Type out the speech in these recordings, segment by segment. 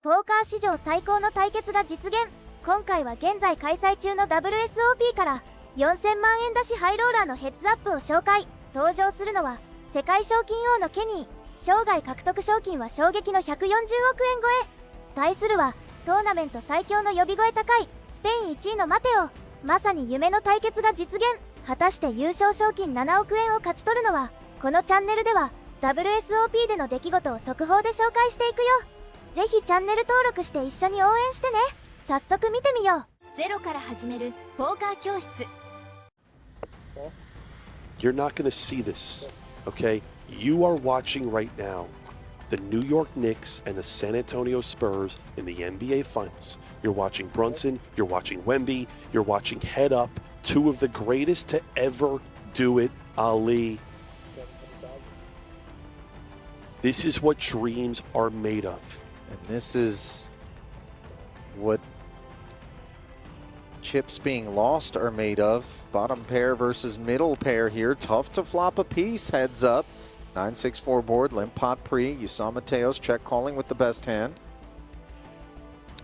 ポーカー史上最高の対決が実現。今回は現在開催中の Wsop から4000万円出しハイローラーのヘッズアップを紹介。登場するのは世界賞金王のケニー。生涯獲得賞金は衝撃の140億円超え。対するはトーナメント最強の呼び声高いスペイン1位のマテオ。まさに夢の対決が実現。果たして優勝賞金7億円を勝ち取るのは。このチャンネルでは Wsop での出来事を速報で紹介していくよ。ぜひチャンネル登録して一緒に応援してね。早速見てみよう。ゼロから始めるポーカー教室。 You're not going to see this, okay? You are watching right now the New York Knicks and the San Antonio Spurs in the NBA Finals. You're watching Brunson, you're watching Wemby, you're watching Head Up, two of the greatest to ever do it, Ali. This is what dreams are made of. And this is what chips being lost are made of. Bottom pair versus middle pair here. Tough to flop a piece. Heads up. 9-6-4 board. Limp pot pre. You saw Mateos check calling with the best hand.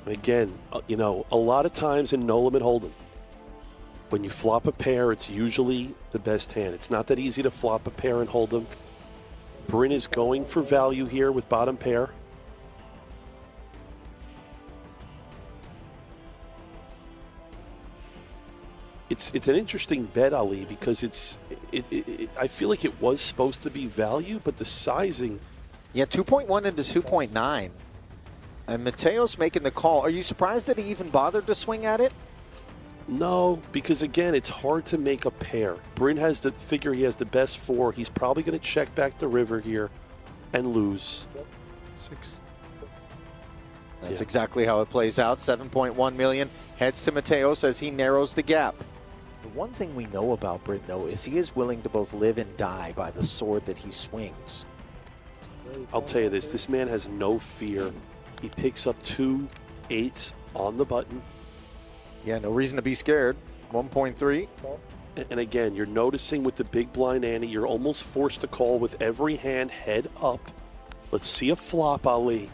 Again, you know, a lot of times in no limit hold'em, when you flop a pair, it's usually the best hand. It's not that easy to flop a pair and hold'em. Bryn is going for value here with bottom pair. It's an interesting bet, Ali, because I feel like it was supposed to be value, but the sizing. Yeah, 2.1 into 2.9. And Mateos making the call. Are you surprised that he even bothered to swing at it? No, because again, it's hard to make a pair. Bryn has the figure, he has the best four. He's probably going to check back the river here and lose. That's exactly how it plays out. 7.1 million heads to Mateos as he narrows the gap. The one thing we know about Bryn, though, is he is willing to both live and die by the sword that he swings. I'll tell you this man has no fear. He picks up 2 8s on the button. Yeah, no reason to be scared. 1.3. And again, you're noticing with the big blind ante, you're almost forced to call with every hand head up. Let's see a flop, Ali.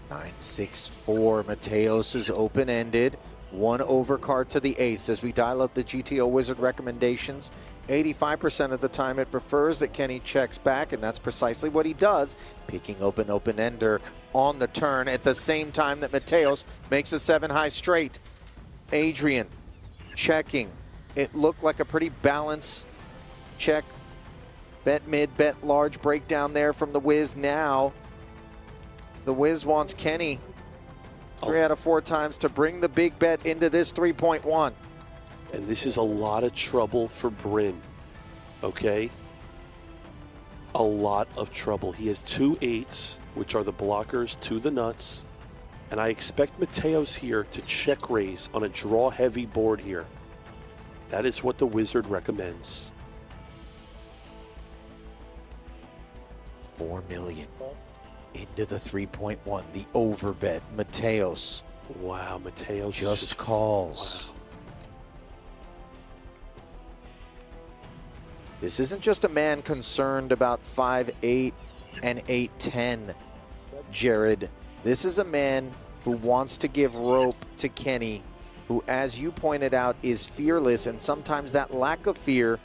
9-6-4. Mateos is open-ended. One overcard to the ace as we dial up the GTO Wizard recommendations. 85% of the time it prefers that Kenny checks back, and that's precisely what he does, picking open-ender on the turn at the same time that Mateos makes a 7-high straight. Adrian checking. It looked like a pretty balanced check. Bet mid, bet large breakdown there from the Wiz. Now the Wiz wants Kenny 3 out of 4 times to bring the big bet into this 3.1. And this is a lot of trouble for Bryn, okay? A lot of trouble. He has 2 8s, which are the blockers to the nuts. And I expect Mateos here to check raise on a draw-heavy board here. That is what the Wizard recommends. 4 million. Into the 3.1, the overbet. Mateos. Wow, Mateos just calls. Wow. This isn't just a man concerned about 5-8 and 8-10, Jared. This is a man who wants to give rope to Kenny, who, as you pointed out, is fearless, and sometimes that lack of fear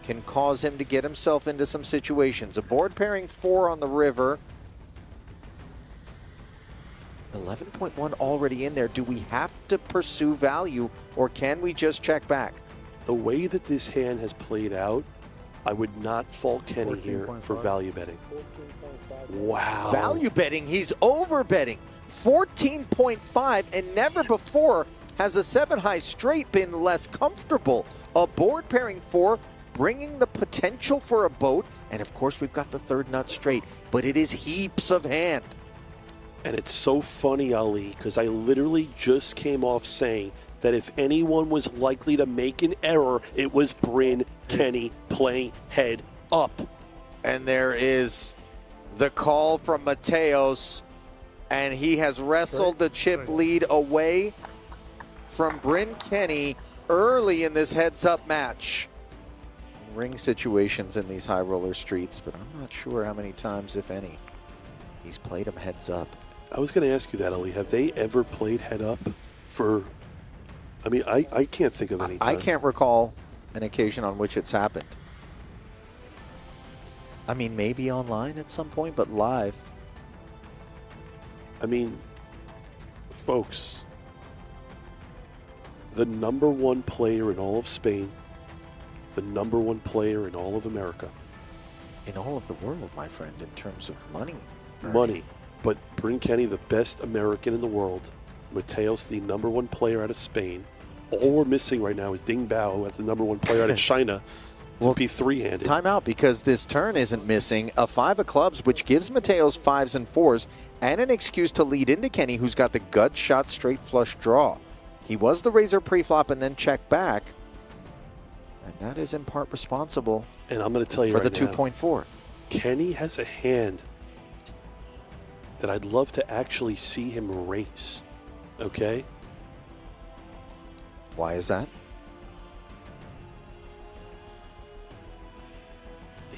can cause him to get himself into some situations. A board pairing 4 on the river. 11.1 already in there. Do we have to pursue value, or can we just check back? The way that this hand has played out, I would not fault Kenny here for value betting. Wow. Value betting, he's over betting. 14.5, and never before has a 7-high straight been less comfortable. A board pairing 4, bringing the potential for a boat, and of course we've got the 3rd nut straight, but it is heaps of hand. And it's so funny, Ali, because I literally just came off saying that if anyone was likely to make an error, it was Bryn Kenny playing head up. And there is the call from Mateos, and he has wrestled the chip lead away from Bryn Kenny early in this heads-up match. Ring situations in these high roller streets, but I'm not sure how many times, if any. He's played him heads up. I was going to ask you that, Ali. Have they ever played head up for... I mean, I can't think of any time. I can't recall an occasion on which it's happened. I mean, maybe online at some point, but live. I mean, folks, the #1 player in all of Spain, the #1 player in all of America. In all of the world, my friend, in terms of money. Money. But Bryn Kenny, the best American in the world. Mateos, the #1 player out of Spain. All we're missing right now is Ding Bao, the #1 player out of China, to be three-handed. Time out, because this turn isn't missing a 5 of clubs, which gives Mateos 5s and 4s, and an excuse to lead into Kenny, who's got the gut shot straight flush draw. He was the razor pre-flop and then checked back, and that is in part responsible and I'm going to tell you for right the 2.4. Kenny has a hand that I'd love to actually see him race. Okay? Why is that?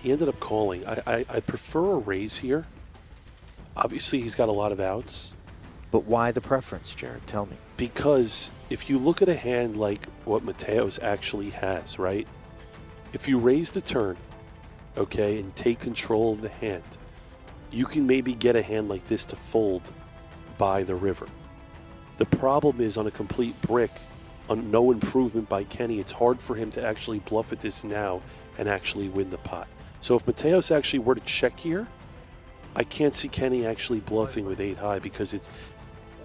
He ended up calling. I prefer a raise here. Obviously, he's got a lot of outs. But why the preference, Jared? Tell me. Because if you look at a hand like what Mateos actually has, right? If you raise the turn, okay, and take control of the hand, you can maybe get a hand like this to fold by the river. The problem is on a complete brick, on no improvement by Kenny, it's hard for him to actually bluff at this now and actually win the pot. So if Mateos actually were to check here, I can't see Kenny actually bluffing with 8 high because it's...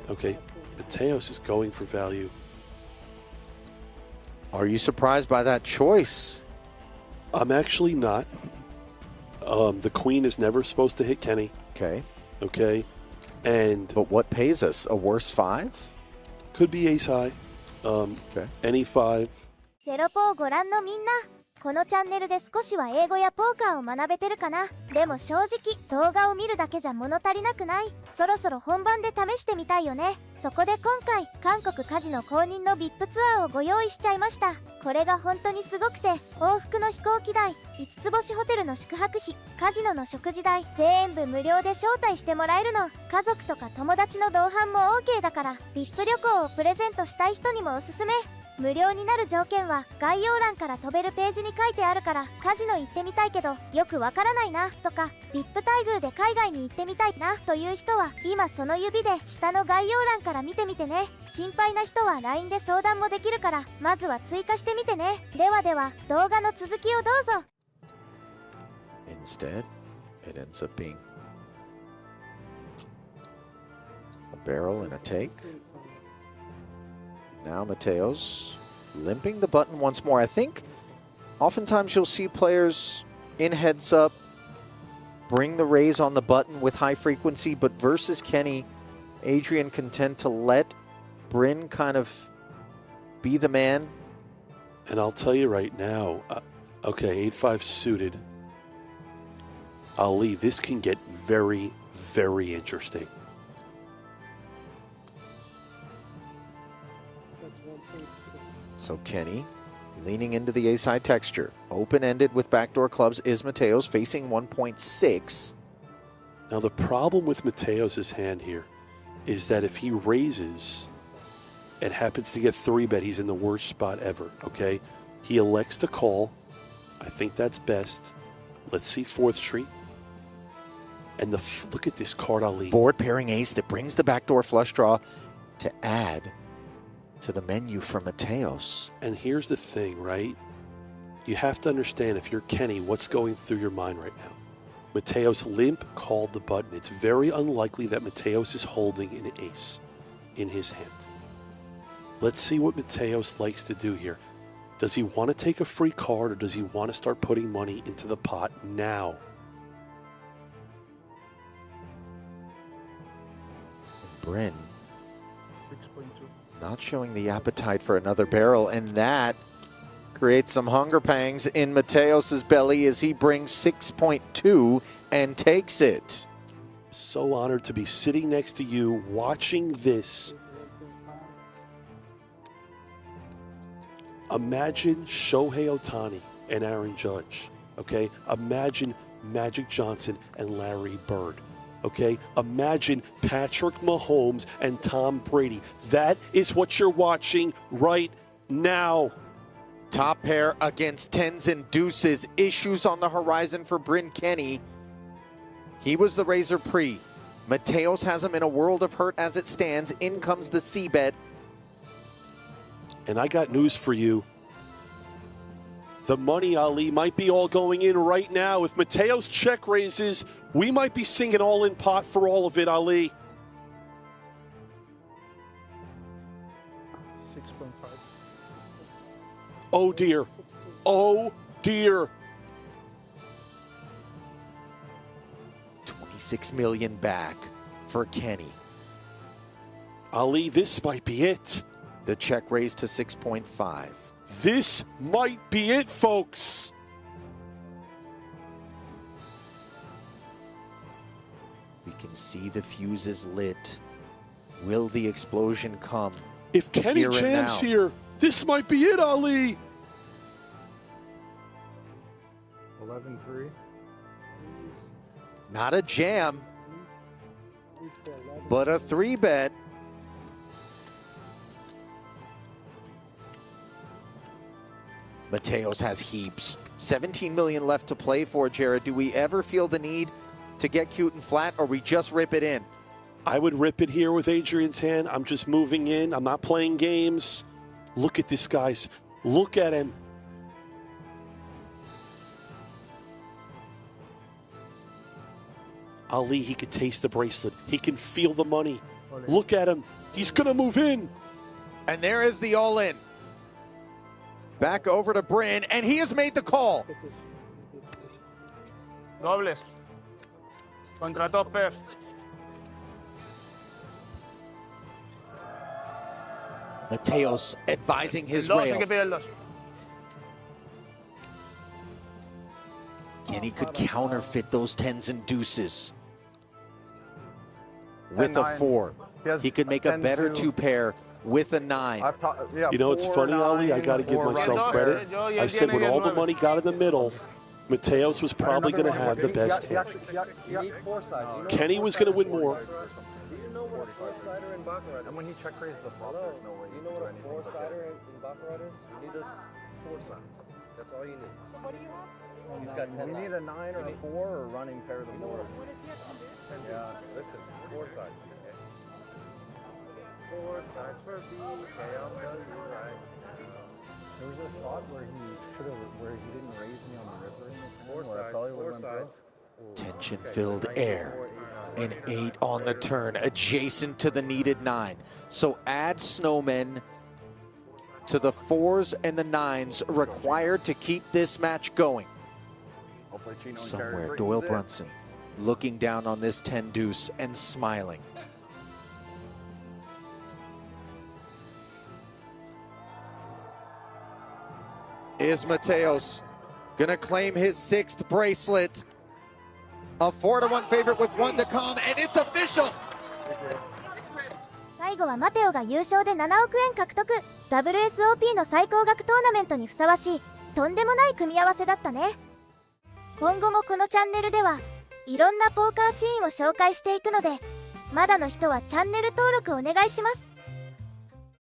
Okay, Mateos is going for value. Are you surprised by that choice? I'm actually not. The queen is never supposed to hit Kenny. Okay. Okay. And... But what pays us? A worse 5? Could be ace high. Okay. Any 5. ゼロポをご覧のみんな、このチャンネルで少しは英語やポーカーを学べてるかな。でも正直動画を見るだけじゃ物足りなくない？そろそろ本番で試してみたいよね。そこで今回韓国カジノ公認の VIP ツアーをご用意しちゃいました。これが本当にすごくて、往復の飛行機代、5つ星ホテルの宿泊費、カジノの食事代全部無料で招待してもらえるの。家族とか友達の同伴も OK だから VIP 旅行をプレゼントしたい人にもおすすめ。無料になる条件は概要欄から飛べるページに書いてあるから、カジノ行ってみたいけどよくわからないなとか、 VIP 待遇で海外に行ってみたいなという人は今その指で下の概要欄から見てみてね。心配な人は LINE で相談もできるから、まずは追加してみてね。ではでは動画の続きをどうぞ。 Instead, it ends up being a barrel and a take. Now Mateos limping the button once more. I think oftentimes you'll see players in heads up bring the raise on the button with high frequency, but versus Kenny, Adrian can tend to let Bryn kind of be the man. And I'll tell you right now, okay, 8-5 suited. Ali, this can get very, very interesting. So Kenny leaning into the ace-high texture. Open-ended with backdoor clubs is Mateos, facing 1.6. Now the problem with Mateos' hand here is that if he raises and happens to get 3-bet, he's in the worst spot ever, okay? He elects to call. I think that's best. Let's see 4th Street. And look at this card, Ali. Board pairing ace that brings the backdoor flush draw to add to the menu for Mateos. And here's the thing, right? You have to understand, if you're Kenny, what's going through your mind right now. Mateos limp called the button. It's very unlikely that Mateos is holding an ace in his hand. Let's see what Mateos likes to do here. Does he want to take a free card, or does he want to start putting money into the pot now? Bryn not showing the appetite for another barrel, and that creates some hunger pangs in Mateos' belly as he brings 6.2 and takes it. So honored to be sitting next to you, watching this. Imagine Shohei Ohtani and Aaron Judge, okay? Imagine Magic Johnson and Larry Bird. Okay? Imagine Patrick Mahomes and Tom Brady. That is what you're watching right now. Top pair against tens and deuces. Issues on the horizon for Bryn Kenny. He was the razor pre. Mateos has him in a world of hurt as it stands. In comes the C-bet. And I got news for you. The money, Ali, might be all going in right now. If Mateos check raises, we might be singing all in pot for all of it, Ali. 6.5. Oh dear. Oh dear. 26 million back for Kenny. Ali, this might be it. The check raised to 6.5. This might be it, folks. We can see the fuses lit. Will the explosion come? If Kenny Here and jams now. here, this might be it, Ali. 11-3. Not a jam, but a 3-bet. Mateos has heaps. 17 million left to play for, Jared. Do we ever feel the need to get cute and flat, or we just rip it in? I would rip it here with Adrian's hand. I'm just moving in. I'm not playing games. Look at this, guys. Look at him. Ali, he could taste the bracelet. He can feel the money. Look at him. He's going to move in. And there is the all-in. Back over to Bryn, and he has made the call. Dobles. Contra topper. Mateos advising his El 2, hay rail. que pide el 2. Kenny could counterfeit those tens and deuces with a 10-9. 4. has He could make a better 10-2. 2-pair with a 9. You know, it's funny, Ali. I got to give myself credit. I said when all the money got in the middle, Mateos was probably going to have the best hand. Kenny was going to win more. Do you know what a four-sider in Baccarat is? And when he check raised the flop, there's no way. Do you know what a four-sider in Baccarat is? You need four sides. That's all you need. So what do you have? He's got 10. We need a 9 or a 4 or running pair of the board. What does he have? 10 deuce? Yeah, listen, four sides. Okay? Four sides for BK, I'll tell you right now. There was a spot where he didn't raise me on the river in this hand. Four where I sides, probably four would've went sides. Tension-filled Okay, so air. 94, An 8 on the turn, adjacent to the needed 9. So add snowmen to the 4s and the 9s required to keep this match going. Hopefully Chino and Somewhere, Jared Doyle Britain's Brunson looking down on this 10 deuce and smiling. Is Mateos gonna claim his 6th bracelet? A 4-1 favorite with 1 to come, and it's official! 最後はマテオが優勝で7億円獲得。 WSOP の最高額トーナメントにふさわしいとんでもない組み合わせだったね。今後もこのチャンネルではいろんなポーカーシーンを紹介していくので、まだの人はチャンネル登録お願いします。